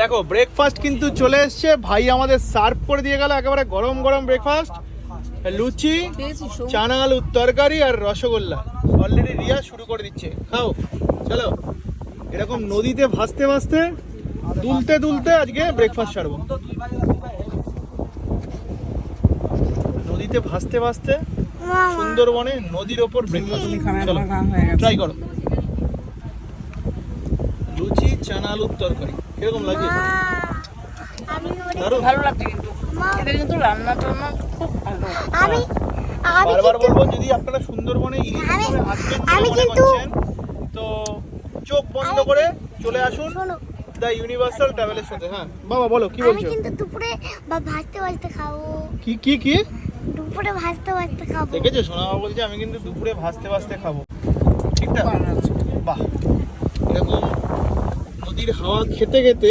দেখো ব্রেকফাস্ট কিন্তু চলে এসছে, ভাই আমাদের সার্ভ করে দিয়ে গেল একেবারে গরম গরম ব্রেকফাস্ট। লুচি, চানা আলুর তরকারি আর রসগোল্লা। অলরেডি রিয়া শুরু করে দিচ্ছে, খাও চলো। এরকম নদীতে ভাসতে ভাসতে দুলতে দুলতে আজকে ব্রেকফাস্ট সারবো। নদীতে ভাসতে ভাসতে সুন্দরবনে নদীর ওপর ব্রেকফাস্ট। চলো ট্রাই করো। লুচি, চানা আলুর তরকারি কিরকম লাগছে? দারুণ ভালো লাগছে কিন্তু এদের কিন্তু রান্না টান্না খুব ভালো। বারবার বলবো, যদি আপনারা সুন্দরবনে ইলিশ মাছে আসবেন বলে মনে করছেন তো চোখ বন্ধ করে চলে আসুন দ্য ইউনিভার্সাল ট্রাভেলের সাথে। হ্যাঁ বাবা বলো কি বলছো? আমি কিন্তু দুপুরে ভাজতে ভাজতে খাবো। কি কি কি দুপুরে ভাজতে ভাজতে খাবো। দেখেছো সোনা বাবা বলছে আমি কিন্তু দুপুরে ভাজতে ভাজতে খাবো। ঠিকঠাক, বাহ। এরকম নদীর হাওয়া খেতে খেতে